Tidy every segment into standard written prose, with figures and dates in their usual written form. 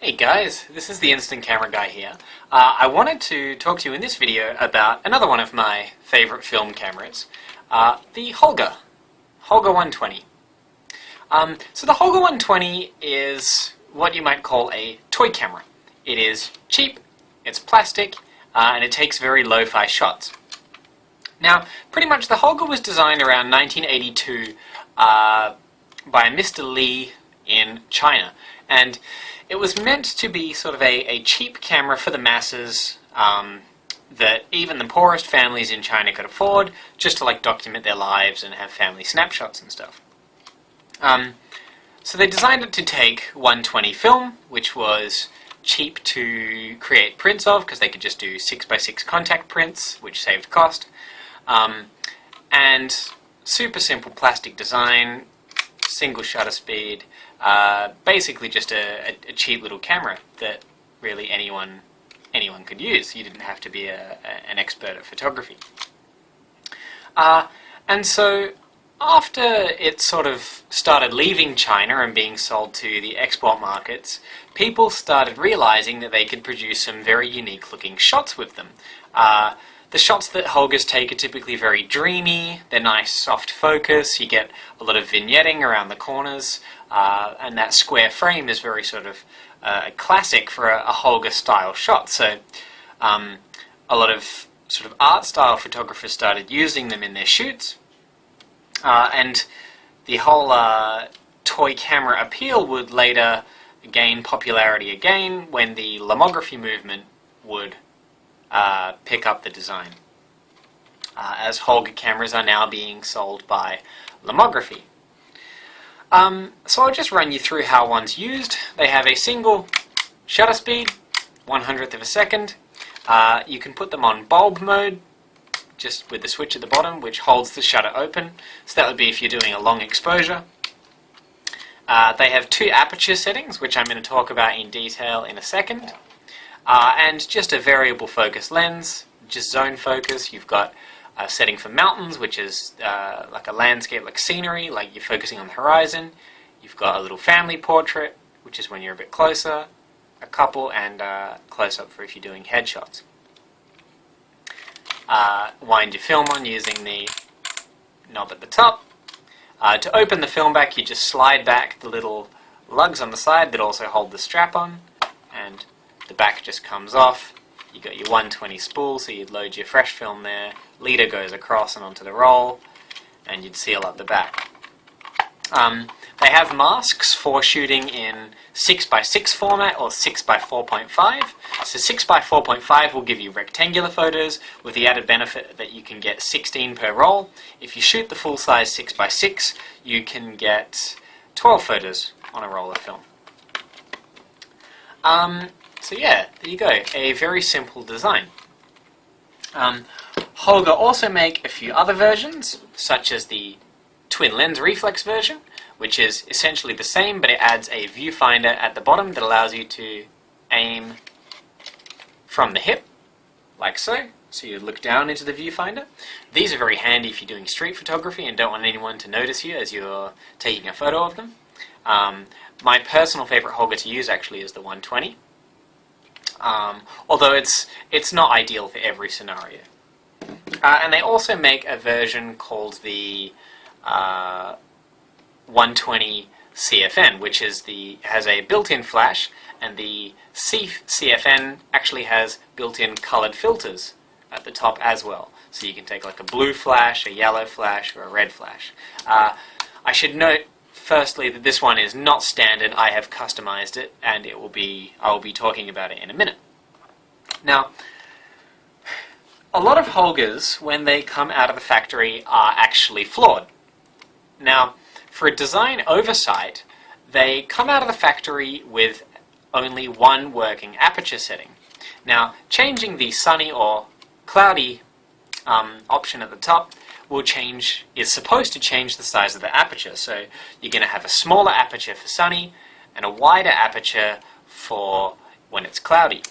Hey guys, this is the Instant Camera Guy here. I wanted to talk to you in this video about another one of my favourite film cameras, the Holga 120. So the Holga 120 is what you might call a toy camera. It is cheap, it's plastic, and it takes very lo-fi shots. Now, pretty much the Holga was designed around 1982 by Mr. Li in China, and it was meant to be sort of a cheap camera for the masses that even the poorest families in China could afford, just to document their lives and have family snapshots and stuff. So they designed it to take 120 film, which was cheap to create prints of because they could just do 6x6 contact prints, which saved cost, and super simple plastic design, single shutter speed, basically just a cheap little camera that really anyone could use. You didn't have to be an expert at photography. And so after it sort of started leaving China and being sold to the export markets, people started realizing that they could produce some very unique looking shots with them. The shots that Holgas take are typically very dreamy, they're nice soft focus, you get a lot of vignetting around the corners, and that square frame is very sort of classic for a Holga style shot. So a lot of sort of art style photographers started using them in their shoots, and the whole toy camera appeal would later gain popularity again when the lomography movement would pick up the design, as Holga cameras are now being sold by lomography. So I'll just run you through how one's used. They have a single shutter speed, 1/100th of a second. You can put them on bulb mode, just with the switch at the bottom, which holds the shutter open. So that would be if you're doing a long exposure. They have two aperture settings, which I'm going to talk about in detail in a second. And just a variable focus lens, just zone focus. You've got a setting for mountains, which is like a landscape, like scenery, like you're focusing on the horizon. You've got a little family portrait, which is when you're a bit closer, a couple, and close-up for if you're doing headshots. Wind your film on using the knob at the top. To open the film back, you just slide back the little lugs on the side that also hold the strap on, and the back just comes off. You got your 120 spool, so you'd load your fresh film there, leader goes across and onto the roll, and you'd seal up the back. They have masks for shooting in 6x6 format or 6x4.5. So 6x4.5 will give you rectangular photos with the added benefit that you can get 16 per roll. If you shoot the full size 6x6, you can get 12 photos on a roll of film. So yeah, there you go, a very simple design. Holga also make a few other versions, such as the twin lens reflex version, which is essentially the same, but it adds a viewfinder at the bottom that allows you to aim from the hip, like so. So you look down into the viewfinder. These are very handy if you're doing street photography and don't want anyone to notice you as you're taking a photo of them. My personal favorite Holga to use actually is the 120. Although it's not ideal for every scenario. And they also make a version called the 120 CFN, which is has a built-in flash, and the CFN actually has built-in colored filters at the top as well. So you can take like a blue flash, a yellow flash, or a red flash. I should note firstly that this one is not standard. I have customized it, and I will be talking about it in a minute. Now, a lot of Holgas, when they come out of the factory, are actually flawed. Now, for a design oversight, they come out of the factory with only one working aperture setting. Now, changing the sunny or cloudy option at the top is supposed to change the size of the aperture. So you're going to have a smaller aperture for sunny and a wider aperture for when it's cloudy.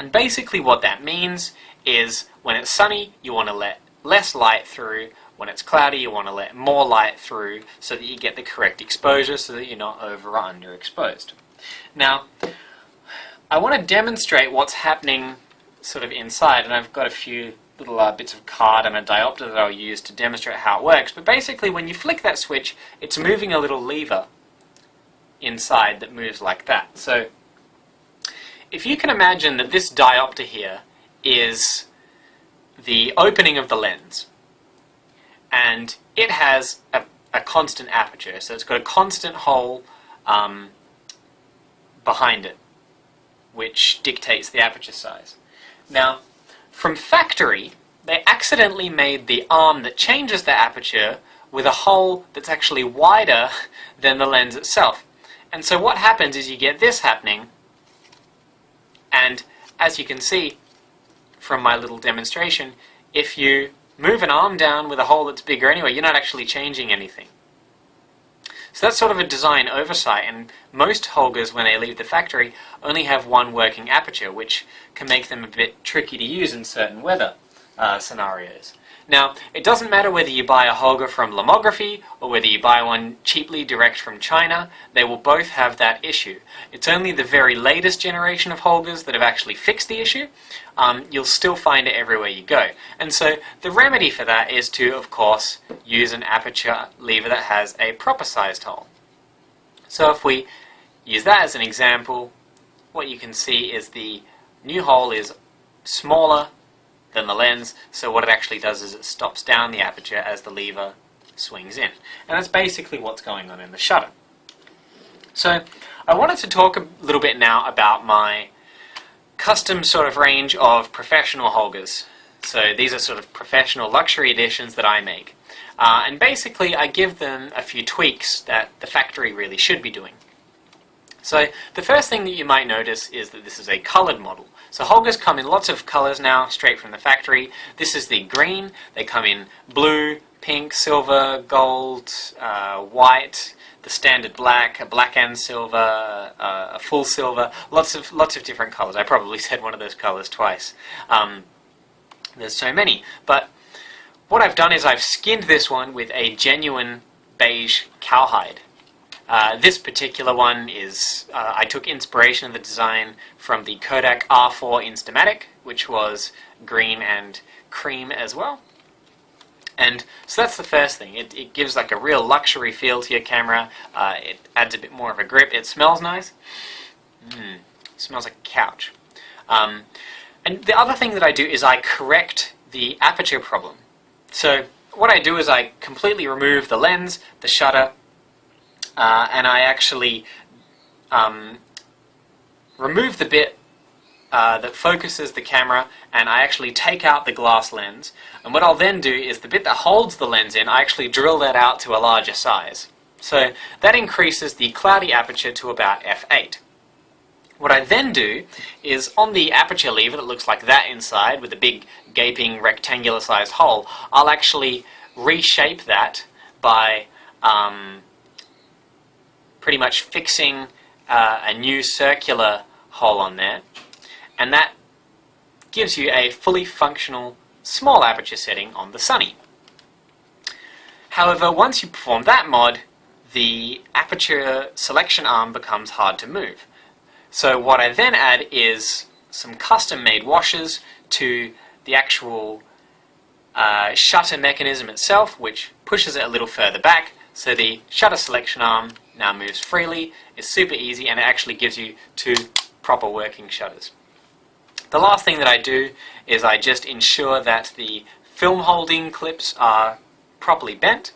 And basically what that means is when it's sunny, you want to let less light through. When it's cloudy, you want to let more light through so that you get the correct exposure so that you're not over or underexposed. Now, I want to demonstrate what's happening sort of inside, and I've got a few little bits of card and a diopter that I'll use to demonstrate how it works. But basically, when you flick that switch, it's moving a little lever inside that moves like that. So if you can imagine that this diopter here is the opening of the lens, and it has a constant aperture, so it's got a constant hole behind it, which dictates the aperture size. Now, from factory, they accidentally made the arm that changes the aperture with a hole that's actually wider than the lens itself. And so what happens is you get this happening, and as you can see from my little demonstration, if you move an arm down with a hole that's bigger anyway, you're not actually changing anything. So that's sort of a design oversight, and most Holgas, when they leave the factory, only have one working aperture, which can make them a bit tricky to use in certain weather scenarios. Now, it doesn't matter whether you buy a Holga from Lomography or whether you buy one cheaply direct from China, they will both have that issue. It's only the very latest generation of Holgas that have actually fixed the issue. You'll still find it everywhere you go. And so the remedy for that is to, of course, use an aperture lever that has a proper sized hole. So if we use that as an example, what you can see is the new hole is smaller than the lens, so what it actually does is it stops down the aperture as the lever swings in. And that's basically what's going on in the shutter. So I wanted to talk a little bit now about my custom sort of range of professional Holgas. So these are sort of professional luxury editions that I make. And basically I give them a few tweaks that the factory really should be doing. So the first thing that you might notice is that this is a colored model. So Holgas come in lots of colors now, straight from the factory. This is the green. They come in blue, pink, silver, gold, white, the standard black, a black and silver, a full silver, lots of different colors. I probably said one of those colors twice. There's so many. But what I've done is I've skinned this one with a genuine beige cowhide. This particular one is, I took inspiration of the design from the Kodak R4 Instamatic, which was green and cream as well. And so that's the first thing. It gives like a real luxury feel to your camera. It adds a bit more of a grip. It smells nice. It smells like a couch. And the other thing that I do is I correct the aperture problem. So what I do is I completely remove the lens, the shutter, and I actually remove the bit that focuses the camera, and I actually take out the glass lens. And what I'll then do is the bit that holds the lens in, I actually drill that out to a larger size. So that increases the cloudy aperture to about f8. What I then do is on the aperture lever that looks like that inside with a big gaping rectangular sized hole, I'll actually reshape that by pretty much fixing a new circular hole on there, and that gives you a fully functional small aperture setting on the Sunny. However, once you perform that mod, the aperture selection arm becomes hard to move. So what I then add is some custom-made washers to the actual shutter mechanism itself, which pushes it a little further back, so the shutter selection arm now moves freely. It's super easy, and it actually gives you two proper working shutters. The last thing that I do is I just ensure that the film holding clips are properly bent,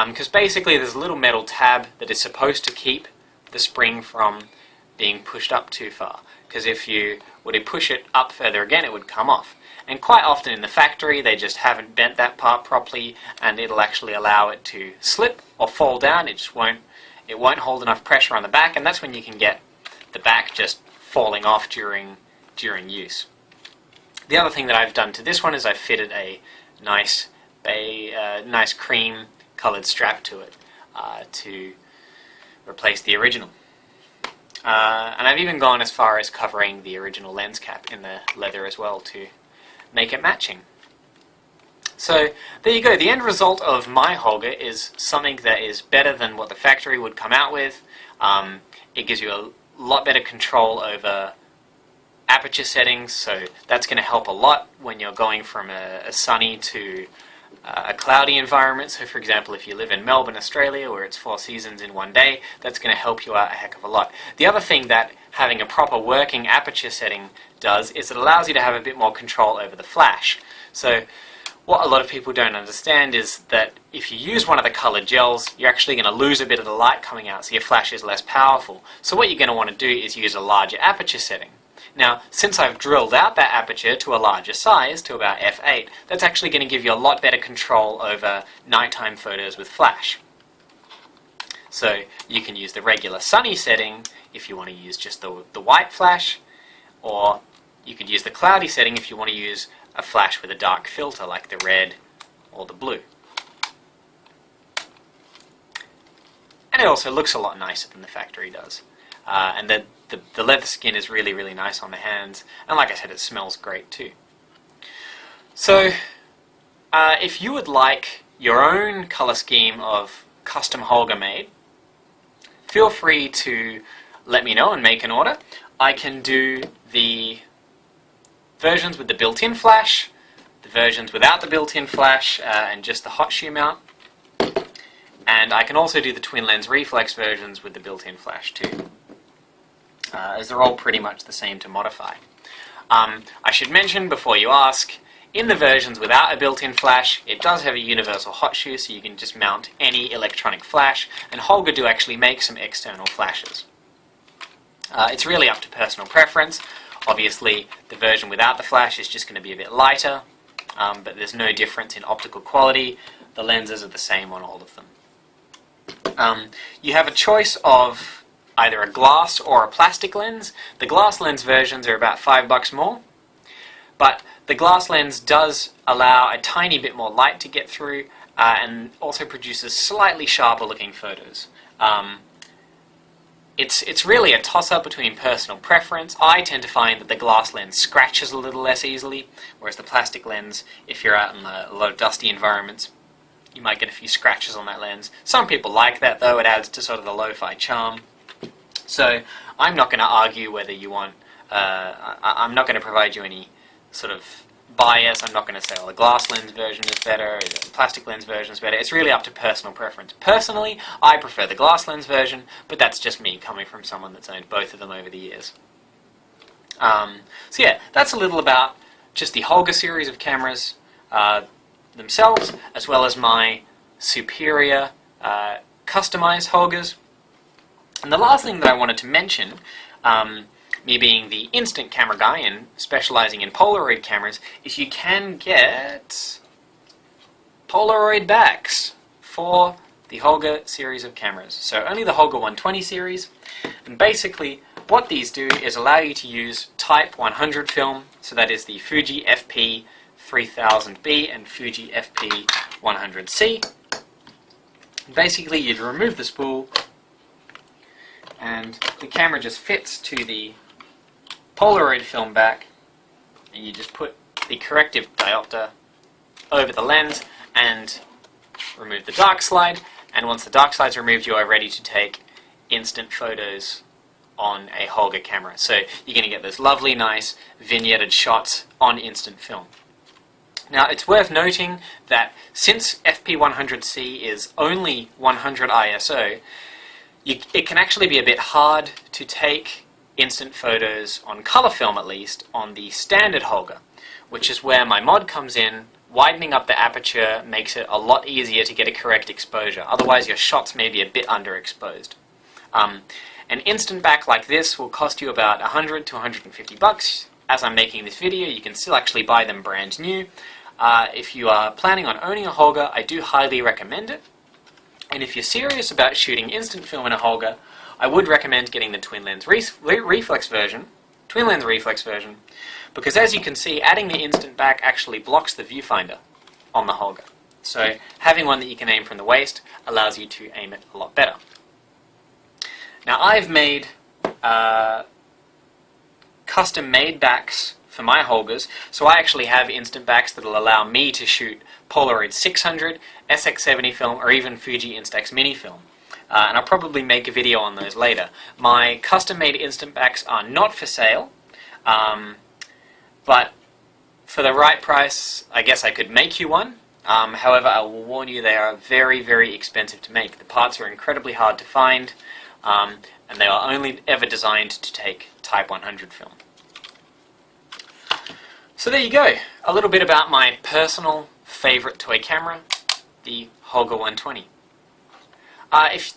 because basically there's a little metal tab that is supposed to keep the spring from being pushed up too far, because if you were to push it up further again, it would come off. And quite often in the factory they just haven't bent that part properly, and it'll actually allow it to slip or fall down. It won't hold enough pressure on the back, and that's when you can get the back just falling off during use. The other thing that I've done to this one is I've fitted a nice cream coloured strap to it to replace the original. And I've even gone as far as covering the original lens cap in the leather as well to make it matching. So there you go. The end result of my Holga is something that is better than what the factory would come out with. It gives you a lot better control over aperture settings, so that's going to help a lot when you're going from a sunny to a cloudy environment. So for example, if you live in Melbourne, Australia, where it's 4 seasons in one day, that's going to help you out a heck of a lot. The other thing that having a proper working aperture setting does is it allows you to have a bit more control over the flash. So what a lot of people don't understand is that if you use one of the colored gels, you're actually going to lose a bit of the light coming out, so your flash is less powerful. So what you're going to want to do is use a larger aperture setting. Now, since I've drilled out that aperture to a larger size, to about f8, that's actually going to give you a lot better control over nighttime photos with flash. So you can use the regular sunny setting if you want to use just the white flash, or you could use the cloudy setting if you want to use a flash with a dark filter like the red or the blue. And it also looks a lot nicer than the factory does. And the leather skin is really, really nice on the hands, and like I said, it smells great too. So if you would like your own color scheme of custom Holga made, feel free to let me know and make an order. I can do the versions with the built-in flash, the versions without the built-in flash, and just the hot shoe mount. And I can also do the twin lens reflex versions with the built-in flash too, as they're all pretty much the same to modify. I should mention before you ask, in the versions without a built-in flash, it does have a universal hot shoe, so you can just mount any electronic flash, and Holga do actually make some external flashes. It's really up to personal preference. Obviously, the version without the flash is just going to be a bit lighter, but there's no difference in optical quality. The lenses are the same on all of them. You have a choice of either a glass or a plastic lens. The glass lens versions are about $5 more, but the glass lens does allow a tiny bit more light to get through, and also produces slightly sharper looking photos. It's really a toss-up between personal preference. I tend to find that the glass lens scratches a little less easily, whereas the plastic lens, if you're out in a lot of dusty environments, you might get a few scratches on that lens. Some people like that though, it adds to sort of the lo-fi charm. So I'm not going to argue whether you want, I'm not going to provide you any sort of bias. I'm not going to say, oh, the glass lens version is better, the plastic lens version is better. It's really up to personal preference. Personally, I prefer the glass lens version, but that's just me coming from someone that's owned both of them over the years. So yeah, that's a little about just the Holga series of cameras themselves, as well as my superior customized Holgas. And the last thing that I wanted to mention, me being the instant camera guy and specializing in Polaroid cameras, is you can get Polaroid backs for the Holga series of cameras. So only the Holga 120 series, and basically what these do is allow you to use Type 100 film, so that is the Fuji FP 3000B and Fuji FP 100C. Basically you'd remove the spool, and the camera just fits to the Polaroid film back, and you just put the corrective diopter over the lens and remove the dark slide, and once the dark slide's removed, you are ready to take instant photos on a Holga camera. So you're going to get those lovely, nice vignetted shots on instant film. Now it's worth noting that since FP100C is only 100 ISO, it can actually be a bit hard to take instant photos on color film, at least on the standard Holga, which is where my mod comes in. Widening up the aperture makes it a lot easier to get a correct exposure. Otherwise your shots may be a bit underexposed. An instant back like this will cost you about $100 to $150. As I'm making this video, you can still actually buy them brand new. If you are planning on owning a Holga, I do highly recommend it. And if you're serious about shooting instant film in a Holga, I would recommend getting the twin lens reflex version, because as you can see, adding the instant back actually blocks the viewfinder on the Holga. So having one that you can aim from the waist allows you to aim it a lot better. Now I've made custom-made backs for my Holgas, so I actually have instant backs that will allow me to shoot Polaroid 600, SX70 film, or even Fuji Instax Mini film. And I'll probably make a video on those later. My custom-made instant backs are not for sale. But for the right price, I guess I could make you one. However, I will warn you, they are very, very expensive to make. The parts are incredibly hard to find, and they are only ever designed to take Type 100 film. So there you go, a little bit about my personal favourite toy camera, the Holga 120.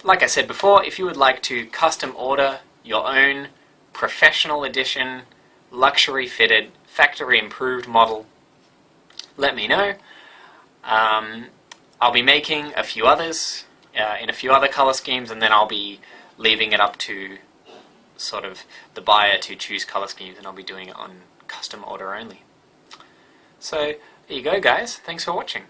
Like I said before, if you would like to custom order your own professional edition, luxury fitted, factory improved model, let me know. I'll be making a few others in a few other colour schemes, and then I'll be leaving it up to sort of the buyer to choose colour schemes, and I'll be doing it on custom order only. So there you go, guys. Thanks for watching.